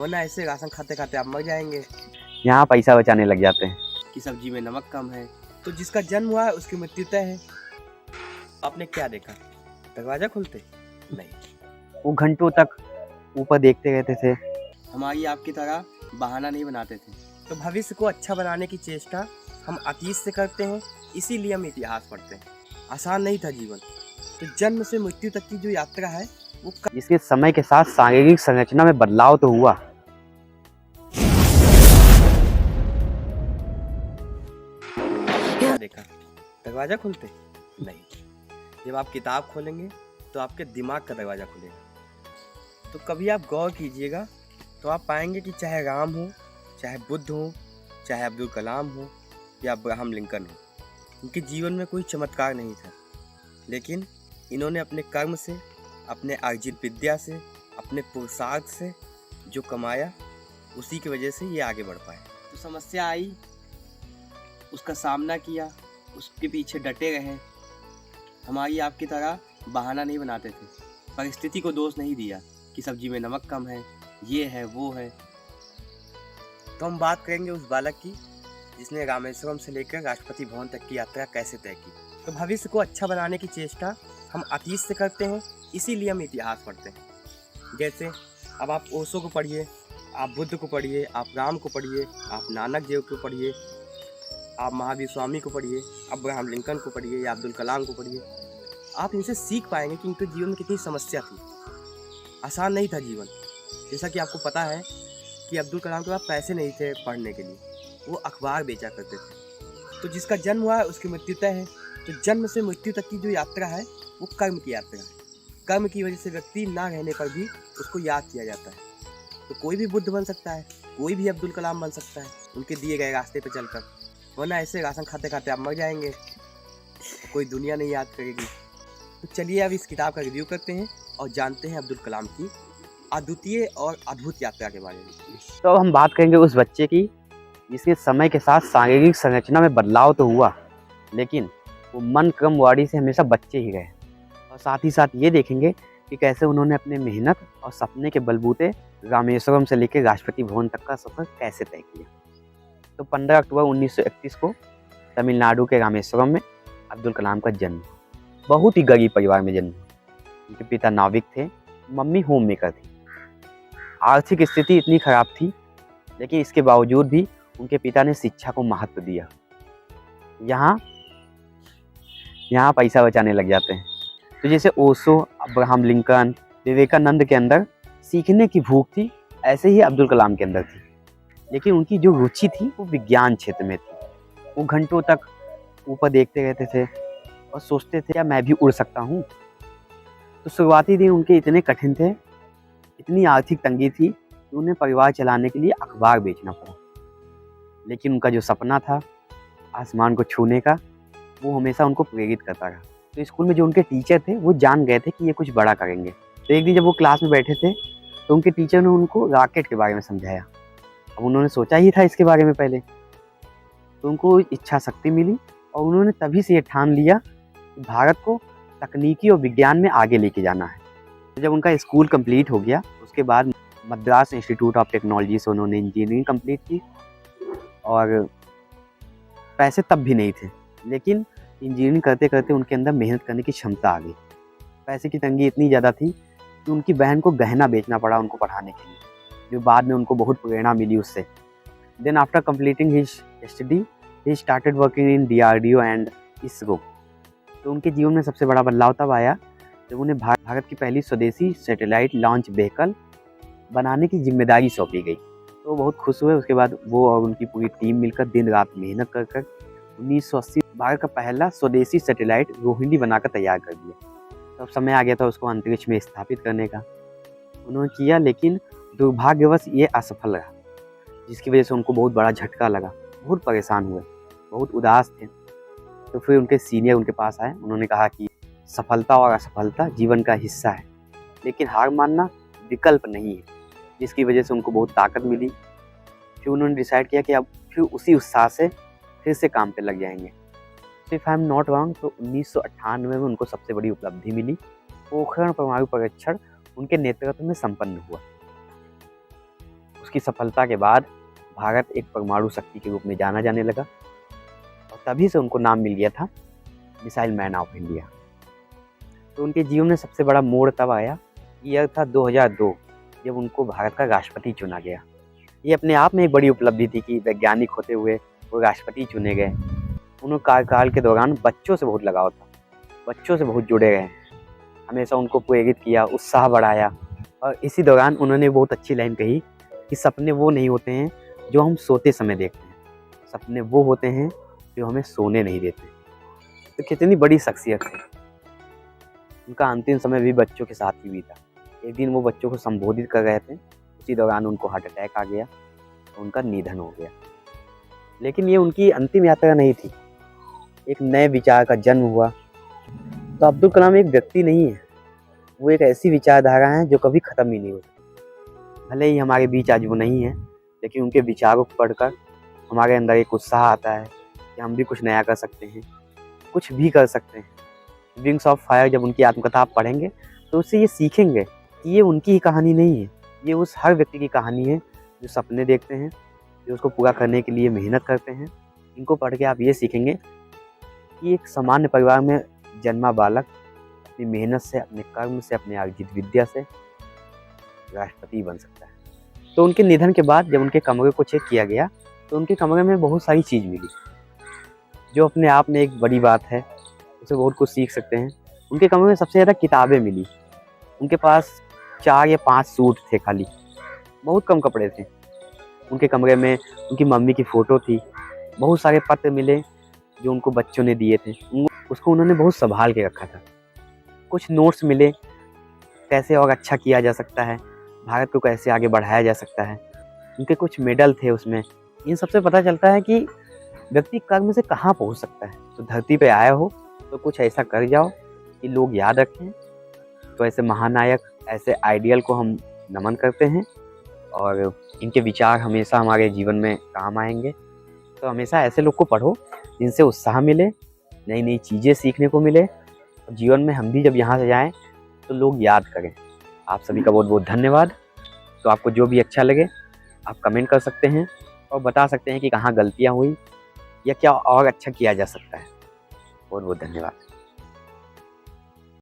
वरना ऐसे राशन खाते खाते आप मर जाएंगे। यहाँ पैसा बचाने लग जाते हैं कि सब्जी में नमक कम है, तो जिसका जन्म हुआ है उसकी मृत्यु तय है। आपने क्या देखा? दरवाजा खुलते नहीं। वो घंटों तक ऊपर देखते रहते थे। हमारी आपकी तरह बहाना नहीं बनाते थे। तो भविष्य को अच्छा बनाने की चेष्टा हम अतीत से करते हैं, इसीलिए हम इतिहास पढ़ते हैं। आसान नहीं था जीवन, तो जन्म से मृत्यु तक की जो यात्रा है वो जिसके समय के साथ शारीरिक संरचना में बदलाव तो हुआ, क्या देखा? दरवाजा खुलते नहीं। जब आप किताब खोलेंगे तो आपके दिमाग का दरवाजा खुलेगा। तो कभी आप गौर कीजिएगा तो आप पाएंगे कि चाहे राम हो, चाहे बुद्ध हो, चाहे अब्दुल कलाम हो या अब्राहम लिंकन हो, उनके जीवन में कोई चमत्कार नहीं था, लेकिन इन्होंने अपने कर्म से, अपने अर्जित विद्या से, अपने पुरुषार्थ से जो कमाया, उसी की वजह से ये आगे बढ़ पाए। तो समस्या आई, उसका सामना किया, उसके पीछे डटे रहे। हमारी आपकी तरह बहाना नहीं बनाते थे, परिस्थिति को दोष नहीं दिया कि सब्जी में नमक कम है, ये है वो है। तो हम बात करेंगे उस बालक की जिसने रामेश्वरम से लेकर राष्ट्रपति भवन तक की यात्रा कैसे तय की। तो भविष्य को अच्छा बनाने की चेष्टा हम अतीत से करते हैं, इसीलिए हम इतिहास पढ़ते हैं। जैसे अब आप ओशो को पढ़िए, आप बुद्ध को पढ़िए, आप राम को पढ़िए, आप नानक देव को पढ़िए, आप महावीर स्वामी को पढ़िए, अब्राहम लिंकन को पढ़िए या अब्दुल कलाम को पढ़िए। आप इनसे सीख पाएंगे कि इनके जीवन में कितनी समस्या थी। आसान नहीं था जीवन। जैसा कि आपको पता है कि अब्दुल कलाम के पास पैसे नहीं थे पढ़ने के लिए, वो अखबार बेचा करते थे। तो जिसका जन्म हुआ है उसकी मृत्यु तय है। तो जन्म से मृत्यु तक की जो यात्रा है वो कर्म की यात्रा है। कर्म की वजह से व्यक्ति ना रहने पर भी उसको याद किया जाता है। तो कोई भी बुद्ध बन सकता है, कोई भी अब्दुल कलाम बन सकता है उनके दिए गए रास्ते पर चलकर, वरना ऐसे राशन खाते खाते आप मर जाएंगे, कोई दुनिया नहीं याद करेगी। तो चलिए अब इस किताब का रिव्यू करते हैं और जानते हैं अब्दुल कलाम की अद्वितीय और अद्भुत यात्रा के बारे में। तो अब हम बात करेंगे उस बच्चे की जिसके समय के साथ शारीरिक संरचना में बदलाव तो हुआ, लेकिन वो मन क्रम वाड़ी से हमेशा बच्चे ही रहे। और साथ ही साथ ये देखेंगे कि कैसे उन्होंने अपने मेहनत और सपने के बलबूते रामेश्वरम से लेकर राष्ट्रपति भवन तक का सफर कैसे तय किया। तो 15 अक्टूबर 1931 को तमिलनाडु के रामेश्वरम में अब्दुल कलाम का जन्म। बहुत ही गरीब परिवार में जन्म। उनके पिता नाविक थे, मम्मी होम मेकर थी। आर्थिक स्थिति इतनी खराब थी, लेकिन इसके बावजूद भी उनके पिता ने शिक्षा को महत्व दिया। यहाँ पैसा बचाने लग जाते हैं। तो जैसे ओशो, अब्राहम लिंकन, विवेकानंद के अंदर सीखने की भूख थी, ऐसे ही अब्दुल कलाम के अंदर थी। लेकिन उनकी जो रुचि थी वो विज्ञान क्षेत्र में थी। वो घंटों तक ऊपर देखते रहते थे और सोचते थे क्या मैं भी उड़ सकता हूँ। तो शुरुआती दिन उनके इतने कठिन थे, इतनी आर्थिक तंगी थी कि उन्हें परिवार चलाने के लिए अखबार बेचना पड़ा। लेकिन उनका जो सपना था आसमान को छूने का, वो हमेशा उनको प्रेरित करता रहा। तो स्कूल में जो उनके टीचर थे वो जान गए थे कि ये कुछ बड़ा करेंगे। तो एक दिन जब वो क्लास में बैठे थे तो उनके टीचर ने उनको रॉकेट के बारे में समझाया। अब उन्होंने सोचा ही था इसके बारे में पहले, तो उनको इच्छा शक्ति मिली और उन्होंने तभी से ये ठान लिया कि भारत को तकनीकी और विज्ञान में आगे लेके जाना है। तो जब उनका स्कूल कंप्लीट हो गया, उसके बाद मद्रास इंस्टीट्यूट ऑफ टेक्नोलॉजी से उन्होंने इंजीनियरिंग कंप्लीट की। और पैसे तब भी नहीं थे, लेकिन इंजीनियरिंग करते करते उनके अंदर मेहनत करने की क्षमता आ गई। पैसे की तंगी इतनी ज़्यादा थी कि उनकी बहन को गहना बेचना पड़ा उनको पढ़ाने के लिए, जो बाद में उनको बहुत प्रेरणा मिली उससे। Then after completing his study he started working in DRDO and ISRO। तो उनके जीवन में सबसे बड़ा बदलाव तब आया जब उन्हें भारत की पहली स्वदेशी सैटेलाइट लॉन्च व्हीकल बनाने की जिम्मेदारी सौंपी गई। तो बहुत खुश हुए। उसके बाद वो और उनकी पूरी टीम मिलकर दिन रात मेहनत कर 1980 भारत का पहला स्वदेशी सैटेलाइट रोहिणी बनाकर तैयार कर दिया। तब समय आ गया था उसको अंतरिक्ष में स्थापित करने का। उन्होंने किया, लेकिन दुर्भाग्यवश ये असफल रहा, जिसकी वजह से उनको बहुत बड़ा झटका लगा। बहुत परेशान हुए, बहुत उदास थे। तो फिर उनके सीनियर उनके पास आए। उन्होंने कहा कि सफलता और असफलता जीवन का हिस्सा है, लेकिन हार मानना विकल्प नहीं है, जिसकी वजह से उनको बहुत ताकत मिली। फिर उन्होंने डिसाइड किया कि अब फिर उसी उत्साह से फिर से काम पे लग जाएंगे। If I am not wrong, तो 1998 में उनको सबसे बड़ी उपलब्धि मिली। पोखरण परमाणु परीक्षण उनके नेतृत्व में संपन्न हुआ। उसकी सफलता के बाद भारत एक परमाणु शक्ति के रूप में जाना जाने लगा और तभी से उनको नाम मिल गया था मिसाइल मैन ऑफ इंडिया। तो उनके जीवन में सबसे बड़ा मोड़ तब आया, ईयर था 2002, जब उनको भारत का राष्ट्रपति चुना गया। ये अपने आप में एक बड़ी उपलब्धि थी कि वैज्ञानिक होते हुए वो राष्ट्रपति चुने गए। उन्होंने कार्यकाल के दौरान बच्चों से बहुत लगाव था, बच्चों से बहुत जुड़े रहे, हमेशा उनको प्रेरित किया, उत्साह बढ़ाया। और इसी दौरान उन्होंने बहुत अच्छी लाइन कही कि सपने वो नहीं होते हैं जो हम सोते समय देखते हैं, सपने वो होते हैं जो हमें सोने नहीं देते। तो कितनी बड़ी शख्सियत है। उनका अंतिम समय भी बच्चों के साथ ही बीता। एक दिन वो बच्चों को संबोधित कर रहे थे, उसी दौरान उनको हार्ट अटैक आ गया और उनका निधन हो गया। लेकिन ये उनकी अंतिम यात्रा नहीं थी, एक नए विचार का जन्म हुआ। तो अब्दुल कलाम एक व्यक्ति नहीं है, वो एक ऐसी विचारधारा है जो कभी ख़त्म ही नहीं होती। भले ही हमारे बीच आज वो नहीं है, लेकिन उनके विचारों को पढ़कर हमारे अंदर एक उत्साह आता है कि हम भी कुछ नया कर सकते हैं, कुछ भी कर सकते हैं। विंग्स ऑफ फायर जब उनकी आत्मकथा आप पढ़ेंगे तो उससे ये सीखेंगे कि ये उनकी ही कहानी नहीं है, ये उस हर व्यक्ति की कहानी है जो सपने देखते हैं, जो उसको पूरा करने के लिए मेहनत करते हैं। इनको पढ़ के आप ये सीखेंगे कि एक सामान्य परिवार में जन्मा बालक अपनी मेहनत से, अपने कर्म से, अपने अर्जित विद्या से राष्ट्रपति बन सकता है। तो उनके निधन के बाद जब उनके कमरे को चेक किया गया तो उनके कमरे में बहुत सारी चीज़ मिली, जो अपने आप में एक बड़ी बात है, उसे बहुत कुछ सीख सकते हैं। उनके कमरे में सबसे ज़्यादा किताबें मिली। उनके पास 4 या 5 सूट थे खाली, बहुत कम कपड़े थे। उनके कमरे में उनकी मम्मी की फ़ोटो थी, बहुत सारे पत्र मिले जो उनको बच्चों ने दिए थे, उसको उन्होंने बहुत संभाल के रखा था। कुछ नोट्स मिले, कैसे और अच्छा किया जा सकता है, भारत को कैसे आगे बढ़ाया जा सकता है। उनके कुछ मेडल थे उसमें। इन सबसे पता चलता है कि व्यक्ति कर्म से कहाँ पहुँच सकता है। तो धरती पे आया हो तो कुछ ऐसा कर जाओ कि लोग याद रखें। तो ऐसे महानायक, ऐसे आइडियल को हम नमन करते हैं और इनके विचार हमेशा हमारे जीवन में काम आएंगे। तो हमेशा ऐसे लोग को पढ़ो जिनसे उत्साह मिले, नई नई चीज़ें सीखने को मिले, और जीवन में हम भी जब यहाँ से जाएं तो लोग याद करें। आप सभी का बहुत बहुत धन्यवाद। तो आपको जो भी अच्छा लगे आप कमेंट कर सकते हैं और बता सकते हैं कि कहाँ गलतियाँ हुई या क्या और अच्छा किया जा सकता है। बहुत बहुत धन्यवाद।